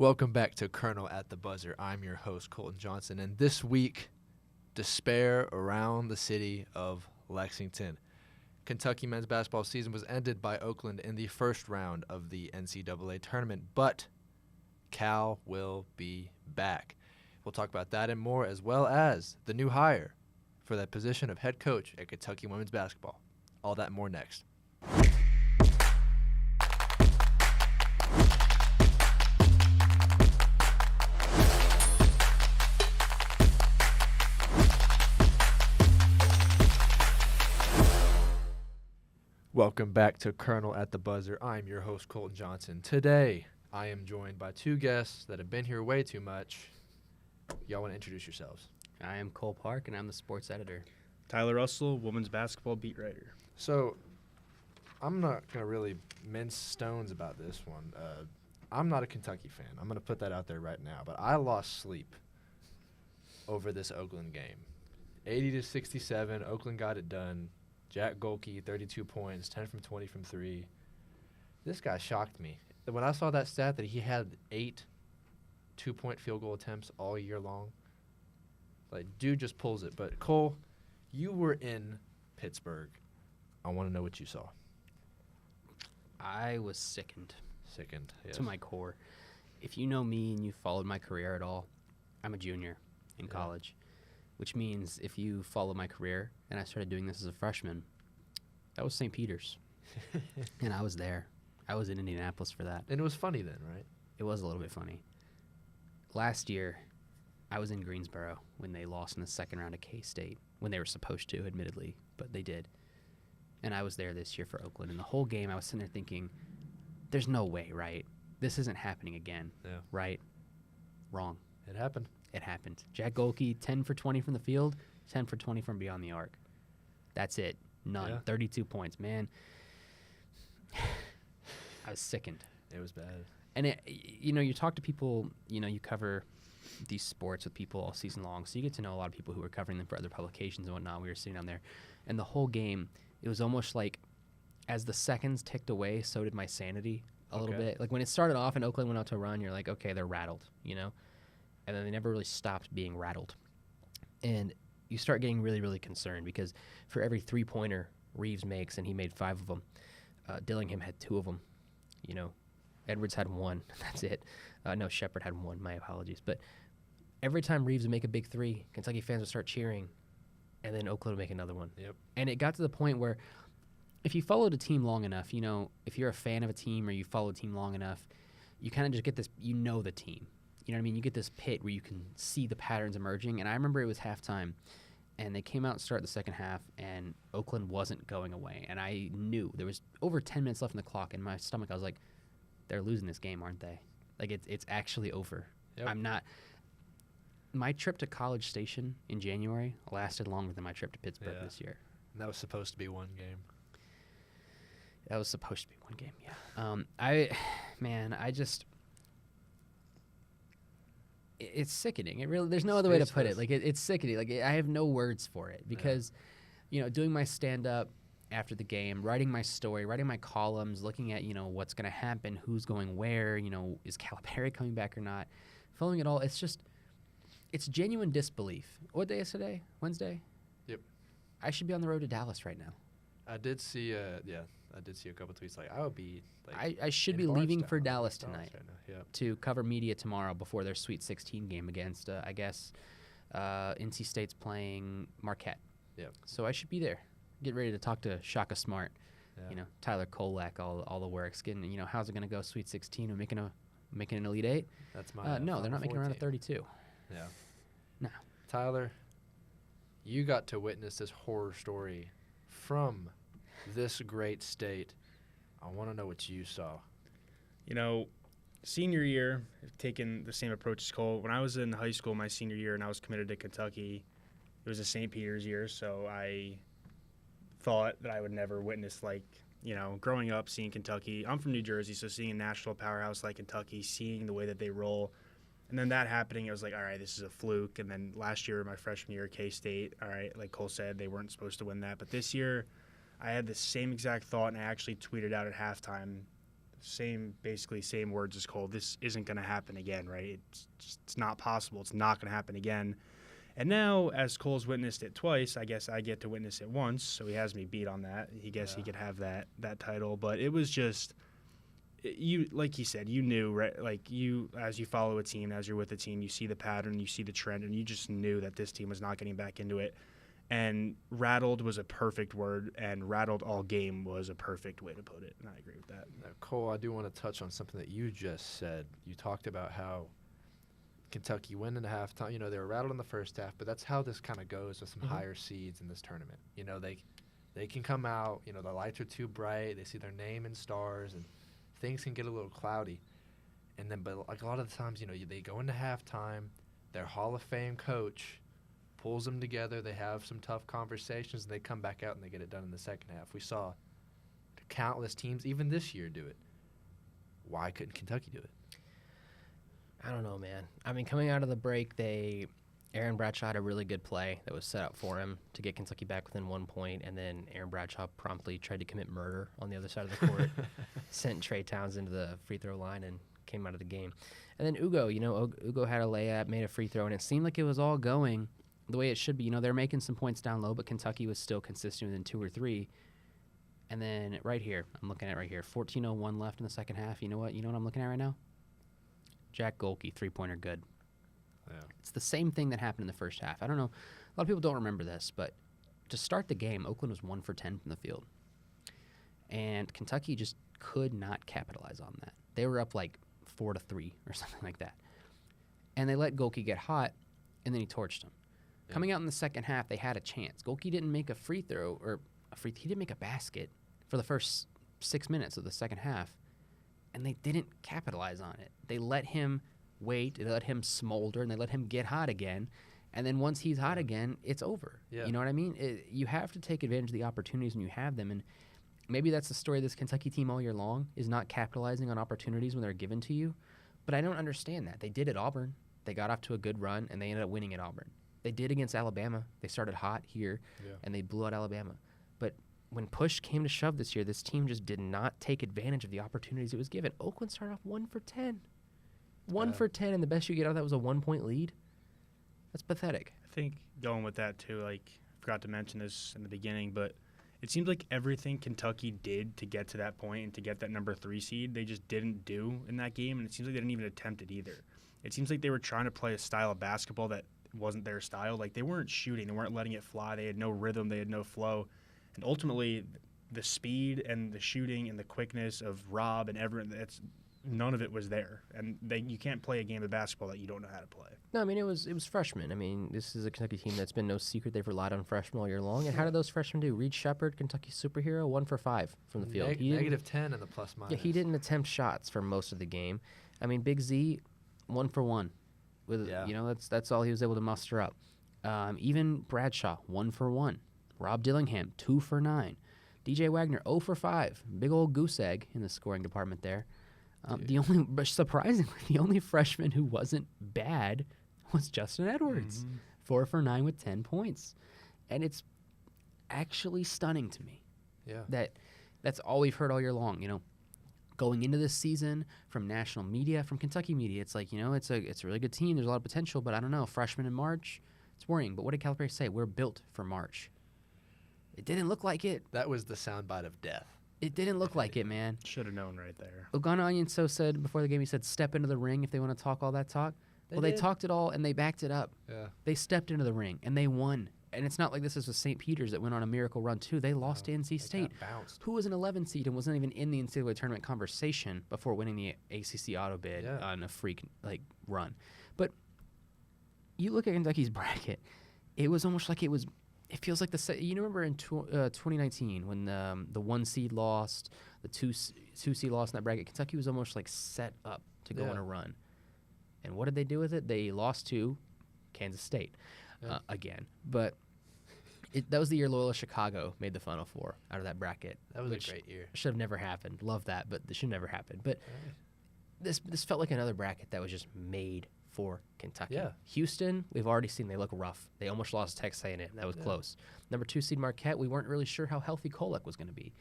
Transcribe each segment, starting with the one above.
Welcome back to Kernel at the Buzzer. I'm your host, Colton Johnson, and this week, despair around the city of Lexington. Kentucky men's basketball season was ended by Oakland in the first round of the NCAA Tournament, but Cal will be back. We'll talk about that and more, as well as the new hire for that position of head coach at Kentucky women's basketball. All that and more next. Welcome back to Kernel at the Buzzer. I'm your host, Colton Johnson. Today, I am joined by two guests that have been here way too much. Y'all want to introduce yourselves? I am Cole Parke, and I'm the sports editor. Tyler Russell, women's basketball beat writer. So, I'm not going to really mince stones about this one. I'm not a Kentucky fan. I'm going to put that out there right now. But I lost sleep over this Oakland game. 80-67, Oakland got it done. Jack Golke, 32 points, 10 from 20 from 3. This guy shocked me. When I saw that stat that he had 8 two-point field goal attempts all year long, like, dude just pulls it. But, Cole, you were in Pittsburgh. I want to know what you saw. I was sickened. Yes. To my core. If you know me and you followed my career at all, I'm a junior in college, which means if you follow my career, and I started doing this as a freshman, that was St. Peter's. And I was there. I was in Indianapolis for that. And it was funny then, right? It was a little bit funny. Last year, I was in Greensboro when they lost in the second round of K-State, when they were supposed to, admittedly, but they did. And I was there this year for Oakland. And the whole game, I was sitting there thinking, there's no way, right? This isn't happening again, right? Wrong. It happened. It happened. Jack Golke, 10 for 20 from the field, 10 for 20 from beyond the arc. That's it. None. Yeah. 32 points. Man, I was sickened. It was bad. And, you talk to people, you cover these sports with people all season long, so you get to know a lot of people who are covering them for other publications and whatnot. We were sitting down there, and the whole game, it was almost like as the seconds ticked away, so did my sanity a little bit. Like when it started off and Oakland went out to a run, you're like, okay, they're rattled, And then they never really stopped being rattled. And you start getting really, really concerned because for every three-pointer Reeves makes, and he made 5 of them, Dillingham had 2 of them, Edwards had 1. That's it. No, Shepard had 1. My apologies. But every time Reeves would make a big 3, Kentucky fans would start cheering, and then Oakland would make another one. Yep. And it got to the point where if you followed a team long enough, if you're a fan of a team or you follow a team long enough, you kind of just get this, the team. You know what I mean? You get this pit where you can see the patterns emerging. And I remember it was halftime, and they came out and started the second half, and Oakland wasn't going away. And I knew there was over 10 minutes left in the clock. In my stomach, I was like, they're losing this game, aren't they? Like, it's actually over. Yep. I'm not. My trip to College Station in January lasted longer than my trip to Pittsburgh this year. And that was supposed to be one game. That was supposed to be one game, yeah. It's sickening. It really, there's no other way to put it. Like, it's sickening. Like, I have no words for it because, doing my stand-up after the game, writing my story, writing my columns, looking at, what's going to happen, who's going where, is Calipari coming back or not, following it all, it's genuine disbelief. What day is today? Wednesday? Yep. I should be on the road to Dallas right now. I did see a couple tweets like I would be like I should be leaving for Dallas tonight Yep. to cover media tomorrow before their Sweet 16 game against NC State's playing Marquette. Yep. So I should be there. Get ready to talk to Shaka Smart, Tyler Kolak, all the works. Getting how's it going to go Sweet 16? We're making an Elite 8? That's my no, they're not making around a 32. Yeah. No. Tyler, you got to witness this horror story from this great state. I want to know what you saw. Senior year, I've taken the same approach as Cole. When I was in high school my senior year and I was committed to Kentucky, it was a St. Peter's year, so I thought that I would never witness, growing up, seeing Kentucky. I'm from New Jersey, so seeing a national powerhouse like Kentucky, seeing the way that they roll, and then that happening, I was like, all right, this is a fluke. And then last year, my freshman year, K-State, all right, like Cole said, they weren't supposed to win that. But this year, I had the same exact thought, and I actually tweeted out at halftime, basically same words as Cole. This isn't going to happen again, right? It's not possible. It's not going to happen again. And now, as Cole's witnessed it twice, I guess I get to witness it once, so he has me beat on that. He could have that title, but it was just like he said, you knew, right? Like as you follow a team, as you're with a team, you see the pattern, you see the trend, and you just knew that this team was not getting back into it. And rattled was a perfect word, and rattled all game was a perfect way to put it, and I agree with that. Now, Cole, I do want to touch on something that you just said. You talked about how Kentucky went into halftime. They were rattled in the first half, but that's how this kind of goes with some higher seeds in this tournament. They can come out, the lights are too bright, they see their name in stars, and things can get a little cloudy. And then, but like a lot of the times, they go into halftime, their Hall of Fame coach pulls them together, they have some tough conversations, and they come back out and they get it done in the second half. We saw countless teams, even this year, do it. Why couldn't Kentucky do it? I don't know, man. I mean, coming out of the break, Aaron Bradshaw had a really good play that was set up for him to get Kentucky back within 1 point, and then Aaron Bradshaw promptly tried to commit murder on the other side of the court, sent Trey Towns into the free throw line, and came out of the game. And then Ugo, Ugo had a layup, made a free throw, and it seemed like it was all going the way it should be. They're making some points down low, but Kentucky was still consistent within 2 or 3. And then right here, I'm looking at right here, 14:01 left in the second half. You know what I'm looking at right now? Jack Golke, three-pointer good. Yeah. It's the same thing that happened in the first half. I don't know. A lot of people don't remember this, but to start the game, Oakland was 1 for 10 from the field. And Kentucky just could not capitalize on that. They were up like 4-3 or something like that. And they let Golke get hot, and then he torched them. Yeah. Coming out in the second half, they had a chance. Golke didn't make a free throw, he didn't make a basket for the first 6 minutes of the second half, and they didn't capitalize on it. They let him wait, they let him smolder, and they let him get hot again. And then once he's hot again, it's over. Yeah. You know what I mean? You have to take advantage of the opportunities when you have them. And maybe that's the story of this Kentucky team all year long, is not capitalizing on opportunities when they're given to you. But I don't understand that. They did at Auburn. They got off to a good run, and they ended up winning at Auburn. They did against Alabama. They started hot here, and they blew out Alabama. But when push came to shove this year, this team just did not take advantage of the opportunities it was given. Oakland started off 1 for 10. 1 for 10, and the best you get out of that was a 1-point lead. That's pathetic. I think going with that, too, I forgot to mention this in the beginning, but it seems like everything Kentucky did to get to that point and to get that number 3 seed, they just didn't do in that game, and it seems like they didn't even attempt it either. It seems like they were trying to play a style of basketball that wasn't their style. Like, they weren't shooting. They weren't letting it fly. They had no rhythm. They had no flow. And ultimately, the speed and the shooting and the quickness of Rob and everyone, none of it was there. And you can't play a game of basketball that you don't know how to play. No, I mean, it was freshmen. I mean, this is a Kentucky team that's been no secret. They've relied on freshmen all year long. And how did those freshmen do? Reed Shepherd, Kentucky superhero, 1 for 5 from the field. Negative 10 in the plus minus. Yeah, he didn't attempt shots for most of the game. I mean, Big Z, 1 for 1. That's all he was able to muster up. Even Bradshaw, 1 for 1. Rob Dillingham, 2 for 9. DJ Wagner, 0 for 5. Big old goose egg in the scoring department there. Surprisingly, the only freshman who wasn't bad was Justin Edwards, 4 for 9 with 10 points. And it's actually stunning to me that's all we've heard all year long. Going into this season from national media, from Kentucky media, it's like, it's a really good team. There's a lot of potential, but I don't know. Freshmen in March, it's worrying. But what did Calipari say? We're built for March. It didn't look like it. That was the soundbite of death. It didn't look like it, man. Should have known right there. Ogana Onyenso said before the game, he said, step into the ring if they want to talk all that talk. They talked it all, and they backed it up. Yeah. They stepped into the ring, and they won. And it's not like this is a St. Peter's that went on a miracle run, too. They lost to NC State, who was an 11 seed and wasn't even in the NCAA Tournament conversation before winning the ACC auto bid on a freak run. But you look at Kentucky's bracket, it was almost like it feels like you remember in 2019 when the 1 seed lost, the 2 seed lost in that bracket. Kentucky was almost like set up to go on a run. And what did they do with it? They lost to Kansas State again. But that was the year Loyola Chicago made the Final Four out of that bracket. That was a great year. Should have never happened. Love that, but this should never happen. But this felt like another bracket that was just made for Kentucky. Yeah. Houston, we've already seen they look rough. They almost lost to Texas A&M. That was close. Number 2 seed Marquette, we weren't really sure how healthy Kolek was going to be,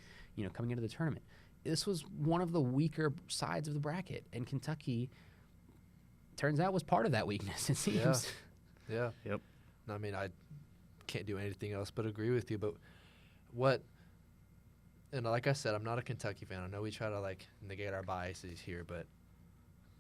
coming into the tournament. this was one of the weaker sides of the bracket, and Kentucky turns out was part of that weakness, it seems. Yeah. Yep. I mean, I can't do anything else but agree with you. But what, and like I said, I'm not a Kentucky fan. I know we try to like negate our biases here, but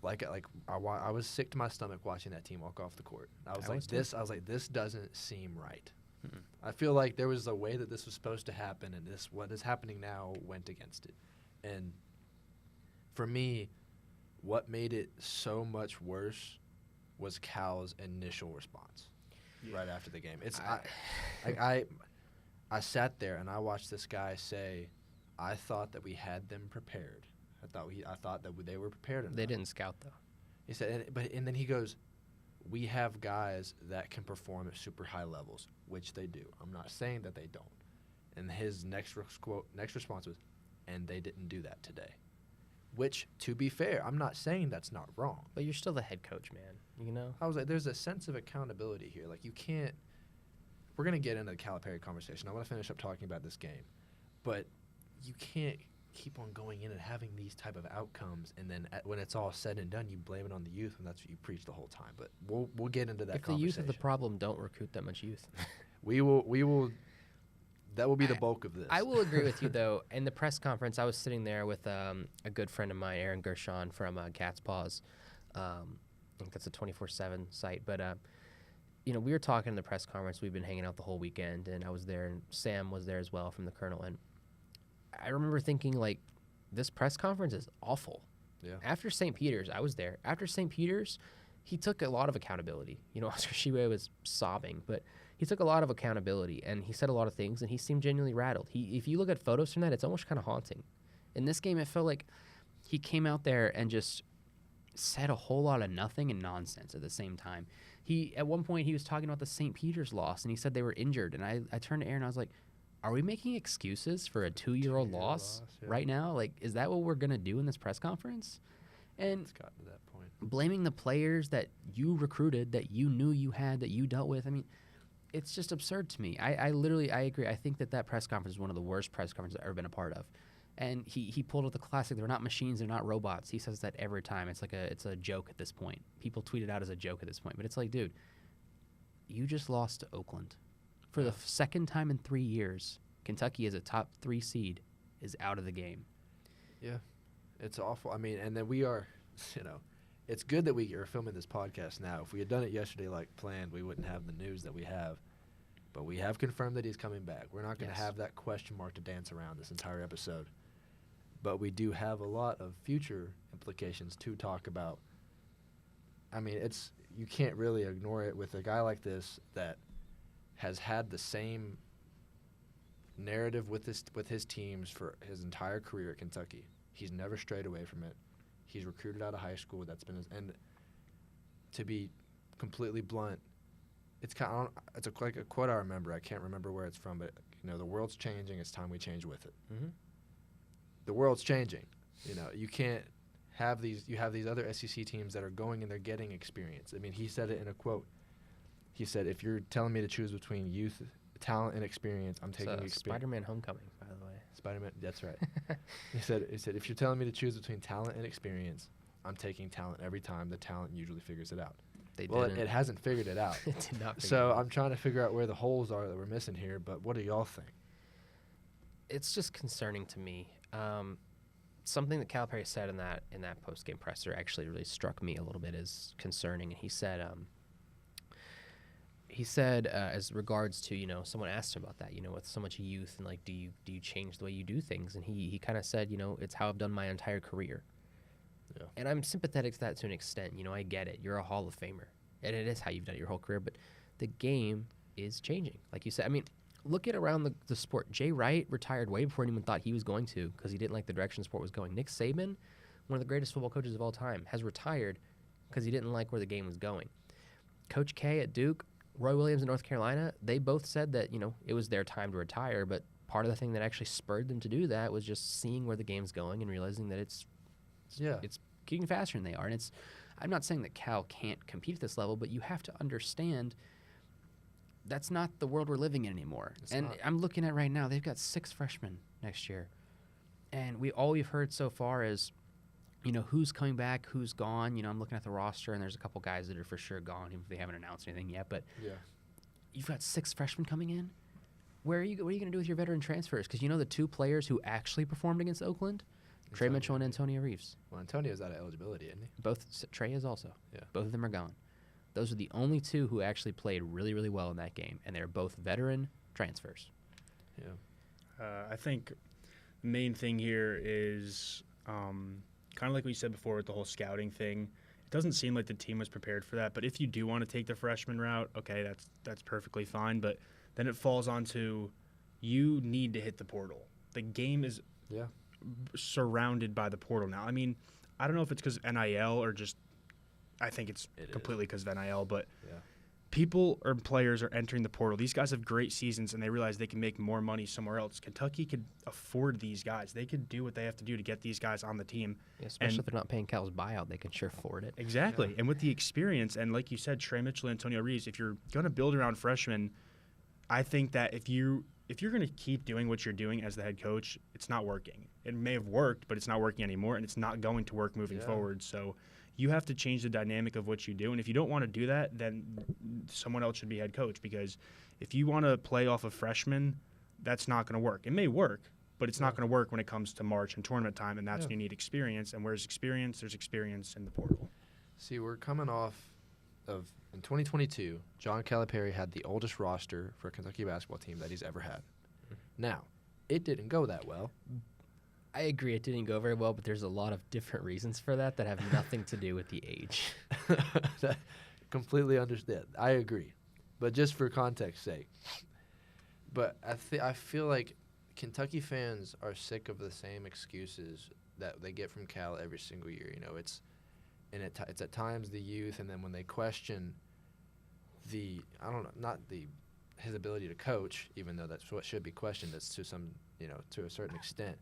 I was sick to my stomach watching that team walk off the court. I was like, this doesn't seem right. Mm-mm. I feel like there was a way that this was supposed to happen, and what is happening now went against it. And for me, what made it so much worse was Cal's initial response right after the game. I sat there and I watched this guy say, "I thought that we had them prepared. I thought that they were prepared enough." They didn't scout, though. He said, and then he goes, "We have guys that can perform at super high levels," which they do. I'm not saying that they don't. And his next response was, "And they didn't do that today." Which, to be fair, I'm not saying that's not wrong. But you're still the head coach, man. You know? I was like, there's a sense of accountability here. Like, you can't – we're going to get into the Calipari conversation. I want to finish up talking about this game. But you can't keep on going in and having these type of outcomes, and then when it's all said and done, you blame it on the youth, and that's what you preach the whole time. But we'll get into that conversation. If the youth are the problem, don't recruit that much youth. We will – that will be the bulk of this. I will agree with you, though. In the press conference, I was sitting there with a good friend of mine, Aaron Gershon from Cat's Paws. I think that's a 24/7 site. But, we were talking in the press conference. We've been hanging out the whole weekend, and I was there, and Sam was there as well from the Kernel. And I remember thinking, like, this press conference is awful. Yeah. After St. Peter's, I was there. After St. Peter's, he took a lot of accountability. Oscar Tshiebwe was sobbing, but he took a lot of accountability, and he said a lot of things, and he seemed genuinely rattled. If you look at photos from that, it's almost kind of haunting. In this game, it felt like he came out there and just said a whole lot of nothing and nonsense at the same time. At one point, he was talking about the St. Peter's loss, and he said they were injured, and I turned to Aaron, and I was like, are we making excuses for a 2-year-old loss right now? Like, is that what we're going to do in this press conference? And it's gotten to that point. Blaming the players that you recruited, that you knew you had, that you dealt with, I mean, it's just absurd to me. I agree. I think that press conference is one of the worst press conferences I've ever been a part of. And he pulled out the classic, they're not machines, they're not robots. He says that every time. It's like it's a joke at this point. People tweet it out as a joke at this point. But it's like, dude, you just lost to Oakland. For the second time in 3 years, Kentucky as a top 3 seed is out of the game. Yeah, it's awful. I mean, and then we are, it's good that we are filming this podcast now. If we had done it yesterday like planned, we wouldn't have the news that we have. But we have confirmed that he's coming back. We're not going to have that question mark to dance around this entire episode. But we do have a lot of future implications to talk about. I mean, you can't really ignore it with a guy like this that has had the same narrative with his teams for his entire career at Kentucky. He's never strayed away from it. He's recruited out of high school. That's been and to be completely blunt, it's like a quote I remember. I can't remember where it's from, but the world's changing. It's time we change with it. Mm-hmm. The world's changing. You can't have these. You have these other SEC teams that are going and they're getting experience. I mean, he said it in a quote. He said, "If you're telling me to choose between youth, talent, and experience, I'm taking experience." Spider-Man Homecoming, by the way. Spider-Man, that's right. He said, if you're telling me to choose between talent and experience, I'm taking talent every time. The talent usually figures it out. It hasn't figured it out. It did not. So I'm trying to figure out where the holes are that we're missing here. But what do y'all think? It's just concerning to me. Something that Calipari said in that post-game presser actually really struck me a little bit as concerning. And he said, as regards to someone asked him about that, with so much youth and like, do you change the way you do things? And he kind of said, it's how I've done my entire career. Yeah. And I'm sympathetic to that to an extent. I get it. You're a Hall of Famer, and it is how you've done it your whole career. But the game is changing, like you said. I mean, look at around the sport. Jay Wright retired way before anyone thought he was going to because he didn't like the direction the sport was going. Nick Saban, one of the greatest football coaches of all time, has retired because he didn't like where the game was going. Coach K at Duke, Roy Williams in North Carolina, they both said that, it was their time to retire, but part of the thing that actually spurred them to do that was just seeing where the game's going and realizing that it's getting faster than they are. And I'm not saying that Cal can't compete at this level, but you have to understand that's not the world we're living in anymore. I'm looking at right now, they've got 6 freshmen next year. And all we've heard so far is, who's coming back, who's gone. I'm looking at the roster, and there's a couple guys that are for sure gone, even if they haven't announced anything yet. But you've got 6 freshmen coming in. What are you going to do with your veteran transfers? Because the 2 players who actually performed against Oakland, Trey Mitchell and Antonio Reeves. Well, Antonio's out of eligibility, isn't he? Both. Trey is also. Yeah. Both of them are gone. Those are the only 2 who actually played really, really well in that game, and they're both veteran transfers. Yeah. I think the main thing here is kind of like we said before with the whole scouting thing. It doesn't seem like the team was prepared for that. But if you do want to take the freshman route, okay, that's perfectly fine. But then it falls onto you need to hit the portal. The game is surrounded by the portal now. I mean, I don't know if it's because NIL or just I think it's completely because of NIL, but people or players are entering the portal. These guys have great seasons, and they realize they can make more money somewhere else. Kentucky could afford these guys. They could do what they have to do to get these guys on the team. Yeah, especially if they're not paying Cal's buyout, they can sure afford it. Exactly. Yeah. And with the experience, and like you said, Trey Mitchell and Antonio Reeves, if you're going to build around freshmen, I think that if you're going to keep doing what you're doing as the head coach, it's not working. It may have worked, but it's not working anymore, and it's not going to work moving forward. So you have to change the dynamic of what you do. And if you don't want to do that, then someone else should be head coach, because if you want to play off of freshmen, that's not going to work. It may work, but it's not going to work when it comes to March and tournament time, and that's when you need experience. And where's experience? There's experience in the portal. See, we're coming off of, in 2022, John Calipari had the oldest roster for a Kentucky basketball team that he's ever had. Now, it didn't go that well. I agree it didn't go very well, but there's a lot of different reasons for that have nothing to do with the age. Completely understand. I agree. But just for context sake. But I feel like Kentucky fans are sick of the same excuses that they get from Cal every single year. It's at times the youth, and then when they question his ability to coach, even though that's what should be questioned, it's to a certain extent.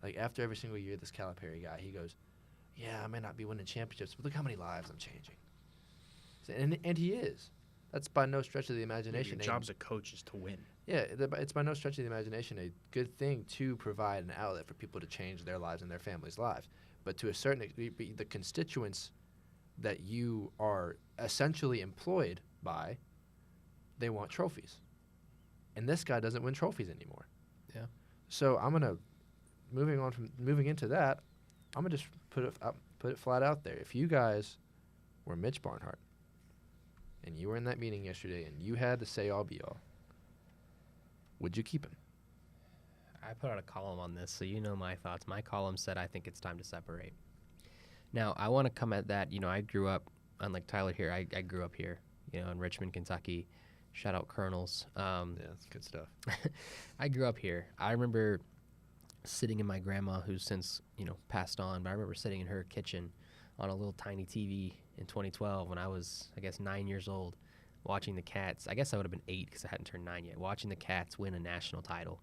Like, after every single year, this Calipari guy, he goes, yeah, I may not be winning championships, but look how many lives I'm changing. And he is. That's by no stretch of the imagination. Your job as a coach is to win. Yeah, it's by no stretch of the imagination a good thing to provide an outlet for people to change their lives and their families' lives. But to a certain extent, the constituents that you are essentially employed by, they want trophies. And this guy doesn't win trophies anymore. Yeah. So moving into that, I'm gonna just put it flat out there. If you guys were Mitch Barnhart, and you were in that meeting yesterday, and you had the say all be all, would you keep him? I put out a column on this, so you know my thoughts. My column said I think it's time to separate. Now, I want to come at that. I grew up, unlike Tyler here, I grew up here, in Richmond, Kentucky. Shout out Kernels. Yeah, that's good stuff. I grew up here. I remember sitting in my grandma, who's since, passed on, but I remember sitting in her kitchen on a little tiny TV in 2012 when I was, 9 years old, watching the Cats. I guess I would have been 8 because I hadn't turned 9 yet, watching the Cats win a national title.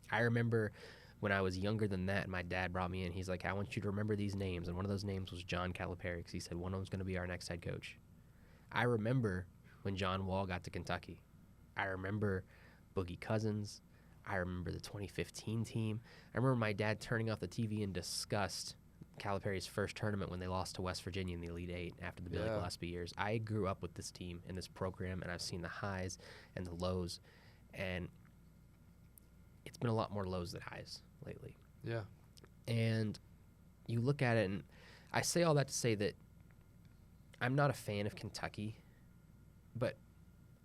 I remember when I was younger than that, my dad brought me in. He's like, I want you to remember these names. And one of those names was John Calipari, because he said one of them's going to be our next head coach. I remember when John Wall got to Kentucky. I remember Boogie Cousins. I remember the 2015 team. I remember my dad turning off the TV in disgust Calipari's first tournament when they lost to West Virginia in the Elite Eight after the Billy Gillespie years. I grew up with this team and this program, and I've seen the highs and the lows, and it's been a lot more lows than highs lately. Yeah. And you look at it, and I say all that to say that I'm not a fan of Kentucky, but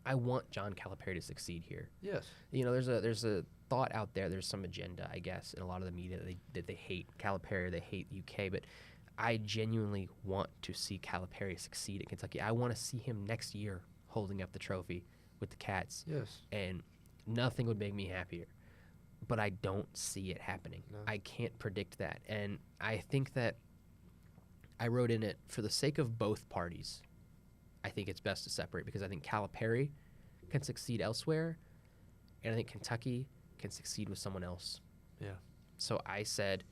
I want John Calipari to succeed here. Yes. There's a thought out there. There's some agenda, I guess, in a lot of the media that they hate Calipari, they hate UK, but I genuinely want to see Calipari succeed at Kentucky. I want to see him next year holding up the trophy with the Cats. Yes. And nothing would make me happier. But I don't see it happening. No. I can't predict that. And I think that I wrote in it, for the sake of both parties, I think it's best to separate, because I think Calipari can succeed elsewhere, and I think Kentucky can succeed with someone else. Yeah. So I said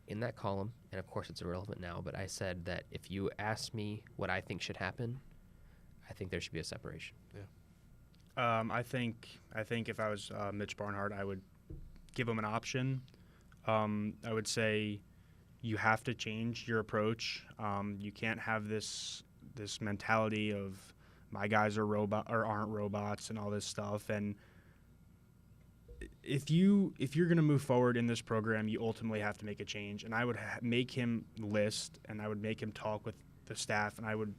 in that column, and of course it's irrelevant now, but I said that if you ask me what I think should happen, I think there should be a separation. Yeah. I think if I was Mitch Barnhart, I would give him an option I would say you have to change your approach. You can't have this mentality of my guys are aren't robots and all this stuff. And if you're going to move forward in this program, you ultimately have to make a change. And I would make him list, and I would make him talk with the staff, and I would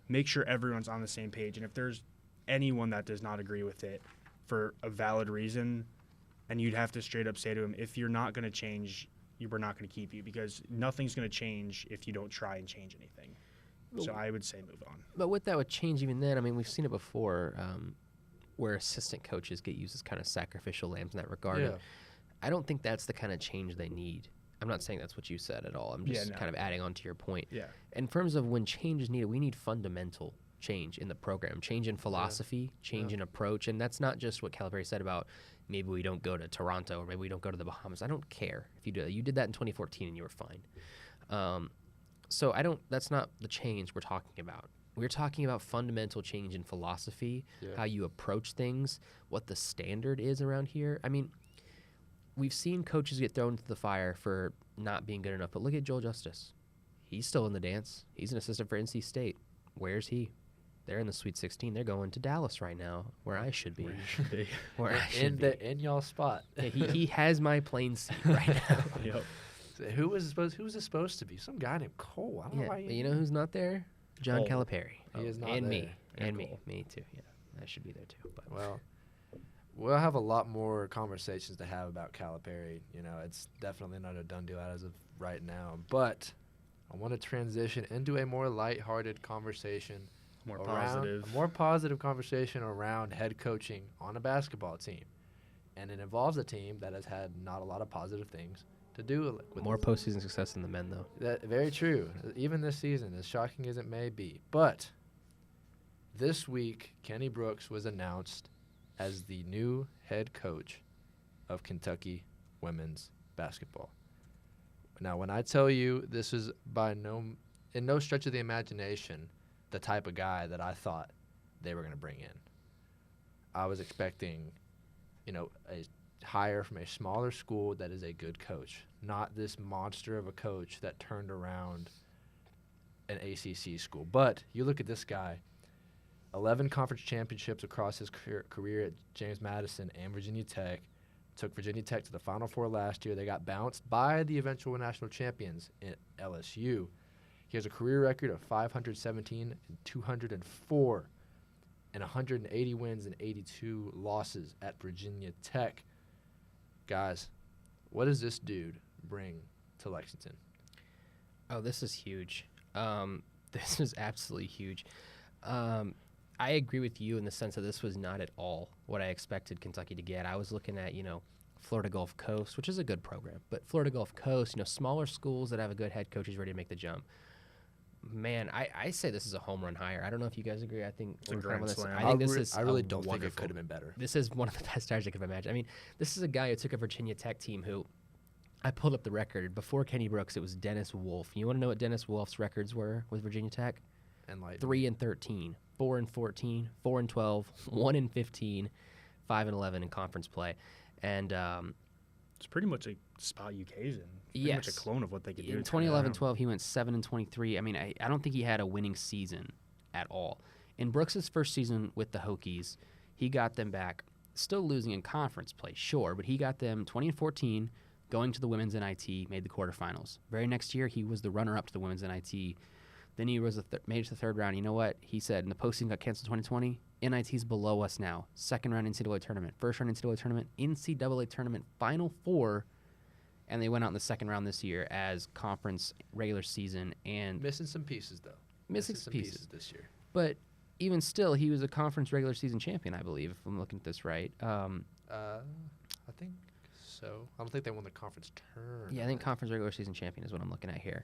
make sure everyone's on the same page. And if there's anyone that does not agree with it for a valid reason, and you'd have to straight up say to him, if you're not going to change, we're not going to keep you, because nothing's going to change if you don't try and change anything. So I would say move on. But what that would change even then, I mean, we've seen it before where assistant coaches get used as kind of sacrificial lambs in that regard. Yeah. I don't think that's the kind of change they need. I'm not saying that's what you said at all. I'm just kind of adding on to your point. Yeah. In terms of when change is needed, we need fundamental change in the program, change in philosophy, change in approach. And that's not just what Calipari said about maybe we don't go to Toronto or maybe we don't go to the Bahamas. I don't care if you do that. You did that in 2014 and you were fine. So that's not the change we're talking about. We're talking about fundamental change in philosophy, how you approach things, what the standard is around here. I mean, we've seen coaches get thrown into the fire for not being good enough, but look at Joel Justice. He's still in the dance. He's an assistant for NC State. Where's he? They're in the Sweet 16. They're going to Dallas right now, where I should be. Where I should be. In y'all spot. Yeah, he has my plane seat right now. Yep. So who was it supposed to be? Some guy named Cole. I don't know why. But you know who's not there? John Calipari. He is not and there. Me. And Cole. me too. Yeah, I should be there too. But Well, we'll have a lot more conversations to have about Calipari. You know, it's definitely not a done deal as of right now. But I want to transition into a more lighthearted conversation. More around, positive. A more positive conversation around head coaching on a basketball team. And it involves a team that has had not a lot of positive things to do with more postseason success than the men, though. That very true. Even this season, as shocking as it may be. But this week, Kenny Brooks was announced as the new head coach of Kentucky women's basketball. Now, when I tell you this is in no stretch of the imagination the type of guy that I thought they were going to bring in. I was expecting, a hire from a smaller school that is a good coach, not this monster of a coach that turned around an ACC school. But you look at this guy, 11 conference championships across his career at James Madison and Virginia Tech, took Virginia Tech to the Final Four last year. They got bounced by the eventual national champions at LSU. He has a career record of 517 and 204 and 180 wins and 82 losses at Virginia Tech. Guys, what does this dude bring to Lexington? Oh, this is huge. This is absolutely huge. I agree with you in the sense that this was not at all what I expected Kentucky to get. I was looking at, Florida Gulf Coast, which is a good program, but Florida Gulf Coast, smaller schools that have a good head coach who's ready to make the jump. Man, I say this is a home run hire. I don't know if you guys agree. I think it's a grand slam. I think this is I really don't wonderful. think it could have been better. This is one of the best hires I could have imagined. I mean, this is a guy who took a Virginia Tech team who I pulled up the record. Before Kenny Brooks, it was Dennis Wolf. You want to know what Dennis Wolf's records were with Virginia Tech? And 3-13, 4-14, 4-12, 1-15, 5-11 in conference play, and it's pretty much a spot UK's in. Pretty much a clone of what they could do. In 2011-12, he went 7-23. I mean, I don't think he had a winning season at all. In Brooks' first season with the Hokies, he got them back, still losing in conference play, sure, but he got them 20-14, going to the women's NIT, made the quarterfinals. Very next year, he was the runner-up to the women's NIT. Then he was made it to the third round. You know what? He said, in the postseason got canceled 2020, NIT's below us now. Second round NCAA tournament. First round NCAA tournament. NCAA tournament Final Four. And they went out in the second round this year as conference regular season. And missing some pieces, though. Missing some pieces this year. But even still, he was a conference regular season champion, I believe, if I'm looking at this right. I think so. I don't think they won the conference tournament. Yeah, I think conference regular season champion is what I'm looking at here.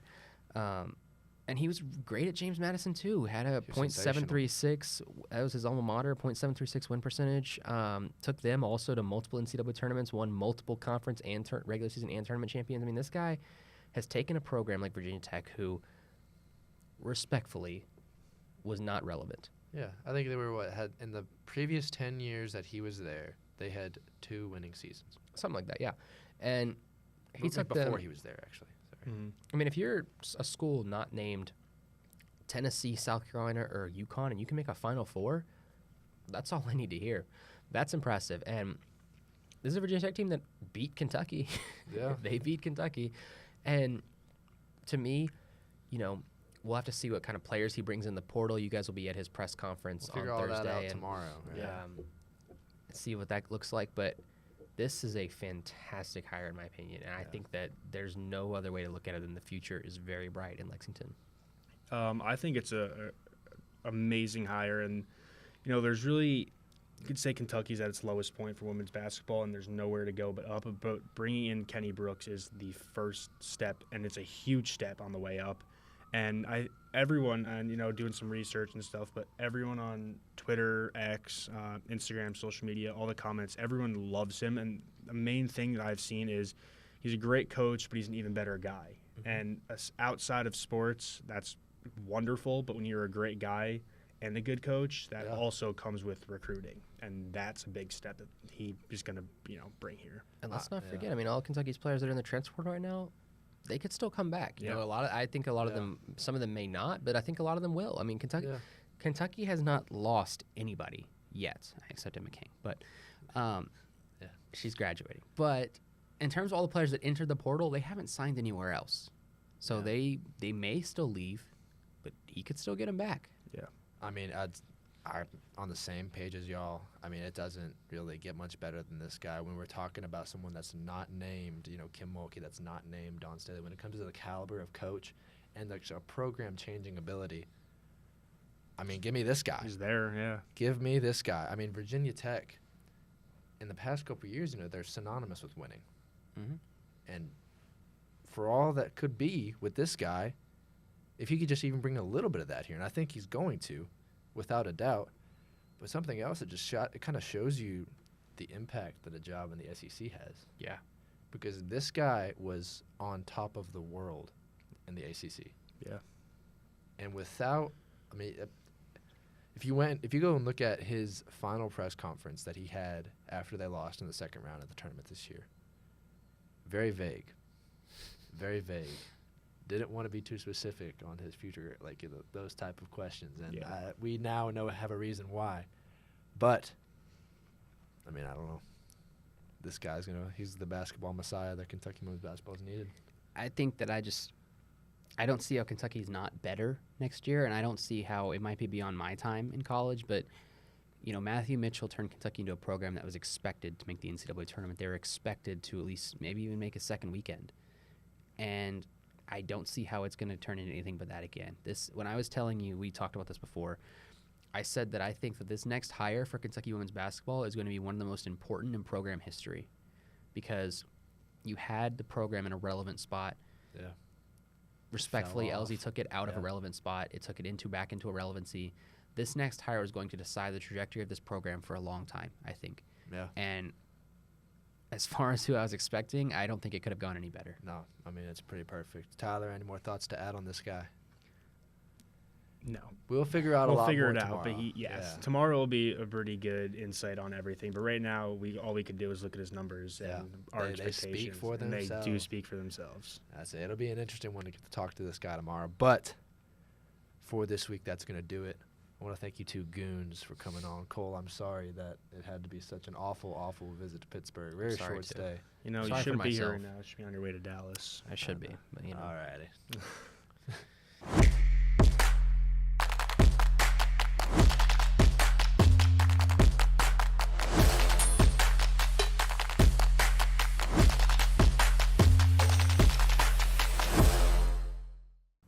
And he was great at James Madison, too. Had a .736. That was his alma mater, .736 win percentage. Took them also to multiple NCAA tournaments, won multiple conference and regular season and tournament champions. I mean, this guy has taken a program like Virginia Tech who, respectfully, was not relevant. Yeah, I think they were had in the previous 10 years that he was there, they had 2 winning seasons. Something like that, yeah. And He took before them. he was there, actually. Sorry. I mean, if you're a school not named Tennessee, South Carolina, or UConn, and you can make a Final Four, that's all I need to hear. That's impressive. And this is a Virginia Tech team that beat Kentucky. Yeah. They beat Kentucky. And to me, we'll have to see what kind of players he brings in the portal. You guys will be at his press conference We'll figure on all Thursday. that out and, tomorrow. Yeah. See what that looks like. But this is a fantastic hire, in my opinion. And I think that there's no other way to look at it than the future is very bright in Lexington. I think it's a amazing hire, and there's really, you could say Kentucky's at its lowest point for women's basketball, and there's nowhere to go but up. But bringing in Kenny Brooks is the first step, and it's a huge step on the way up. And everyone, and doing some research and stuff, but everyone on Twitter, X, Instagram, social media, all the comments, everyone loves him. And the main thing that I've seen is he's a great coach, but he's an even better guy. Mm-hmm. And outside of sports, that's wonderful, but when you're a great guy and a good coach, that also comes with recruiting, and that's a big step that he is going to bring here. And let's not forget, I mean, all Kentucky's players that are in the transfer portal right now, they could still come back. I think a lot of them, some of them may not, but I think a lot of them will. I mean, Kentucky has not lost anybody yet, except Emma King, but she's graduating. But in terms of all the players that entered the portal, they haven't signed anywhere else, so they may still leave. But he could still get him back. Yeah. I mean, I'm on the same page as y'all. I mean, it doesn't really get much better than this guy. When we're talking about someone that's not named, Kim Mulkey, that's not named Dawn Staley, when it comes to the caliber of coach and a program-changing ability, I mean, give me this guy. He's there, yeah. Give me this guy. I mean, Virginia Tech, in the past couple of years, they're synonymous with winning. Mm-hmm. And for all that could be with this guy, if he could just even bring a little bit of that here, and I think he's going to, without a doubt. But something else that it kind of shows you the impact that a job in the SEC has. Yeah. Because this guy was on top of the world in the ACC. Yeah. And if you go and look at his final press conference that he had after they lost in the second round of the tournament this year, very vague. Very vague. Didn't want to be too specific on his future, those type of questions. And we now have a reason why. But, I mean, I don't know. This guy's he's the basketball messiah that Kentucky women's basketball has needed. I think that I don't see how Kentucky's not better next year, and I don't see how it might be beyond my time in college. But, Matthew Mitchell turned Kentucky into a program that was expected to make the NCAA tournament. They were expected to at least maybe even make a second weekend. And I don't see how it's going to turn into anything but that again. When I was telling you, we talked about this before, I said that I think that this next hire for Kentucky women's basketball is going to be one of the most important in program history, because you had the program in a relevant spot. Yeah. Respectfully, LZ took it out of a relevant spot. It took it back into irrelevancy. This next hire is going to decide the trajectory of this program for a long time, I think. Yeah. And as far as who I was expecting, I don't think it could have gone any better. No, I mean, it's pretty perfect. Tyler, any more thoughts to add on this guy? No. We'll figure out a lot more figure it tomorrow. out, but tomorrow will be a pretty good insight on everything. But right now, all we can do is look at his numbers and our expectations. They speak for themselves. And they do speak for themselves. That's it. It'll be an interesting one to get to talk to this guy tomorrow. But for this week, that's going to do it. I want to thank you two goons for coming on. Cole, I'm sorry that it had to be such an awful, awful visit to Pittsburgh. Very short stay. You Sorry shouldn't be myself. here right now. You should be on your way to Dallas. I should be, but All righty.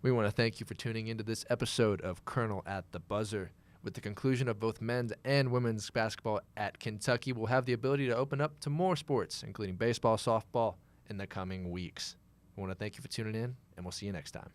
We want to thank you for tuning into this episode of Kernel at the Buzzer. With the conclusion of both men's and women's basketball at Kentucky, we'll have the ability to open up to more sports, including baseball, softball, in the coming weeks. We want to thank you for tuning in, and we'll see you next time.